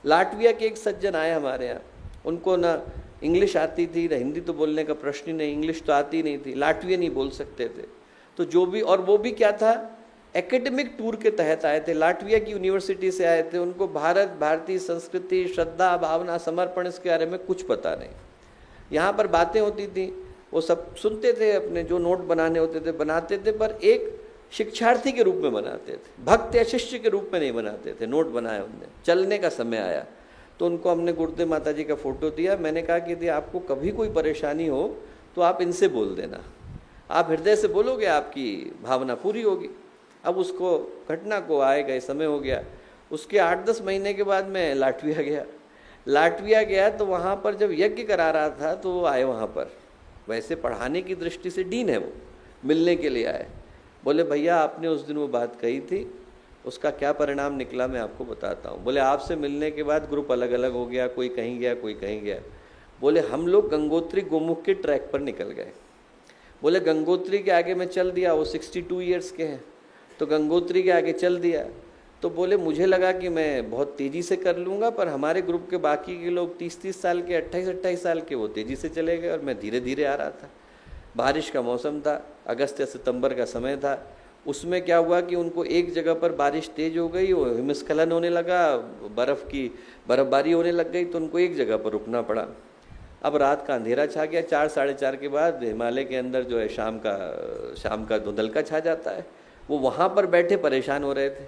Latvia के एक सज्जन आए हमारे यहाँ, उनको ना इंग्लिश आती थी ना हिंदी, तो बोलने का प्रश्न ही नहीं, इंग्लिश तो आती नहीं थी, लाटविया नहीं बोल सकते थे। तो जो भी, और वो भी क्या था, एकेडमिक टूर के तहत आए थे, लाटविया की यूनिवर्सिटी से आए थे। उनको भारत, भारतीय संस्कृति, श्रद्धा, भावना, समर्पण, इसके बारे में कुछ पता नहीं। यहाँ पर बातें होती थी, वो सब सुनते थे, अपने जो नोट बनाने होते थे बनाते थे, पर एक शिक्षार्थी के रूप में बनाते थे, भक्त या शिष्य के रूप में नहीं बनाते थे। नोट बनाए उनने, चलने का समय आया तो उनको हमने गुरुदेव माता जी का फोटो दिया। मैंने कहा कि यदि आपको कभी कोई परेशानी हो तो आप इनसे बोल देना, आप हृदय से बोलोगे, आपकी भावना पूरी होगी। अब उसको घटना को आए गए समय हो गया। उसके 8-10 महीने के बाद मैं लाटविया गया तो वहाँ पर जब यज्ञ करा रहा था तो वो आए वहाँ पर, वैसे पढ़ाने की दृष्टि से डीन है, वो मिलने के लिए आए। बोले भैया आपने उस दिन वो बात कही थी, उसका क्या परिणाम निकला मैं आपको बताता हूँ। बोले आपसे मिलने के बाद ग्रुप अलग अलग हो गया, कोई कहीं गया कोई कहीं गया। बोले हम लोग गंगोत्री गोमुख के ट्रैक पर निकल गए। बोले गंगोत्री के आगे मैं चल दिया, वो 62 ईयर्स के हैं, तो गंगोत्री के आगे चल दिया। तो बोले मुझे लगा कि मैं बहुत तेज़ी से कर लूँगा, पर हमारे ग्रुप के बाकी के लोग 30-30 साल के, 28-28 साल के, वो तेज़ी से चले गए और मैं धीरे धीरे आ रहा था। बारिश का मौसम था, अगस्त या सितंबर का समय था। उसमें क्या हुआ कि उनको एक जगह पर बारिश तेज़ हो गई, वो हिमस्खलन होने लगा, बर्फ़बारी होने लग गई, तो उनको एक जगह पर रुकना पड़ा। अब रात का अंधेरा छा गया, 4-4:30 के बाद हिमालय के अंदर जो है शाम का धुंधलका छा जाता है। वो वहाँ पर बैठे परेशान हो रहे थे,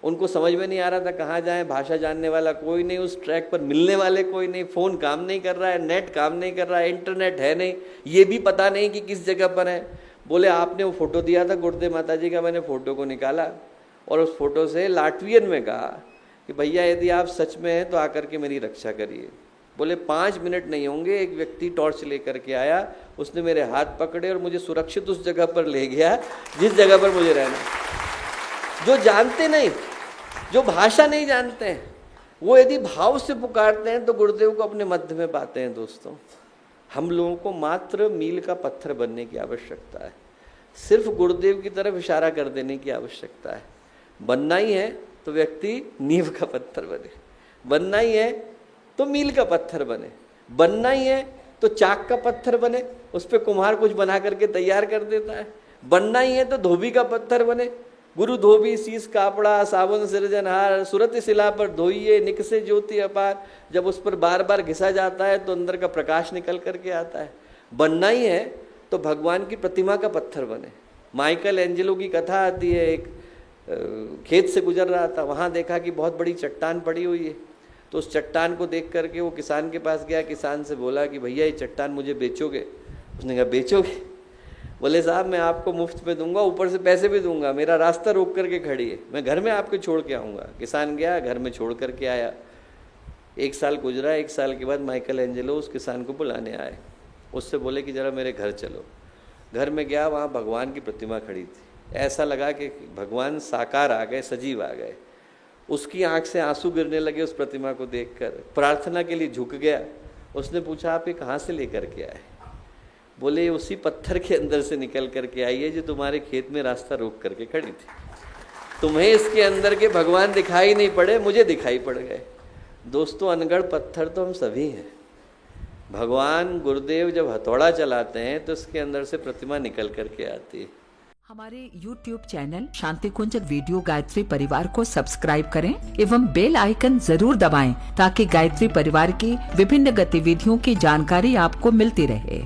उनको समझ में नहीं आ रहा था कहाँ जाएं, भाषा जानने वाला कोई नहीं, उस ट्रैक पर मिलने वाले कोई नहीं, फ़ोन काम नहीं कर रहा है, नेट काम नहीं कर रहा है, इंटरनेट है नहीं, ये भी पता नहीं कि किस जगह पर है। बोले आपने वो फ़ोटो दिया था गुरुदेव माता जी का, मैंने फ़ोटो को निकाला और उस फोटो से लाटवियन में कहा कि भैया यदि आप सच में हैं तो आकर के मेरी रक्षा करिए। बोले 5 मिनट नहीं होंगे, एक व्यक्ति टॉर्च लेकर के आया, उसने मेरे हाथ पकड़े और मुझे सुरक्षित उस जगह पर ले गया जिस जगह पर मुझे रहना। जो जानते नहीं, जो भाषा नहीं जानते हैं, वो यदि भाव से पुकारते हैं तो गुरुदेव को अपने मध्य में पाते हैं। दोस्तों, हम लोगों को मात्र मील का पत्थर बनने की आवश्यकता है, सिर्फ गुरुदेव की तरफ इशारा कर देने की आवश्यकता है। बनना ही है तो व्यक्ति नींव का पत्थर बने, बनना ही है तो मील का पत्थर बने, बनना ही है तो चाक का पत्थर बने, उस पर कुम्हार कुछ बना करके तैयार कर देता है। बनना ही है तो धोबी का पत्थर बने, गुरु धोबी शीस कापड़ा सावन सृजनहार, सुरत शिला पर धोइए निकसे ज्योति अपार। जब उस पर बार बार घिसा जाता है तो अंदर का प्रकाश निकल करके आता है। बनना ही है तो भगवान की प्रतिमा का पत्थर बने। माइकल एंजेलो की कथा आती है, एक खेत से गुजर रहा था, वहाँ देखा कि बहुत बड़ी चट्टान पड़ी हुई है, तो उस चट्टान को देख करके वो किसान के पास गया, किसान से बोला कि भैया ये चट्टान मुझे बेचोगे? उसने कहा बेचोगे? बोले साहब मैं आपको मुफ्त में दूंगा, ऊपर से पैसे भी दूंगा, मेरा रास्ता रोक करके खड़ी है, मैं घर में आपके छोड़ के आऊँगा। किसान गया, घर में छोड़ करके आया। 1 साल गुजरा, 1 साल के बाद माइकल एंजेलो उस किसान को बुलाने आए, उससे बोले कि ज़रा मेरे घर चलो। घर में गया, वहाँ भगवान की प्रतिमा खड़ी थी, ऐसा लगा कि भगवान साकार आ गए, सजीव आ गए। उसकी आंख से आंसू गिरने लगे उस प्रतिमा को देखकर, प्रार्थना के लिए झुक गया। उसने पूछा आप ये कहाँ से लेकर के आए? बोले उसी पत्थर के अंदर से निकल करके आई है जो तुम्हारे खेत में रास्ता रोक करके खड़ी थी। तुम्हें इसके अंदर के भगवान दिखाई नहीं पड़े, मुझे दिखाई पड़ गए। दोस्तों, अनगढ़ पत्थर तो हम सभी हैं। भगवान गुरुदेव जब हथौड़ा चलाते हैं तो इसके अंदर से प्रतिमा निकल करके आती है। हमारे YouTube चैनल शांति कुंज वीडियो गायत्री परिवार को सब्सक्राइब करें एवं बेल आइकन जरूर दबाएं ताकि गायत्री परिवार की विभिन्न गतिविधियों की जानकारी आपको मिलती रहे।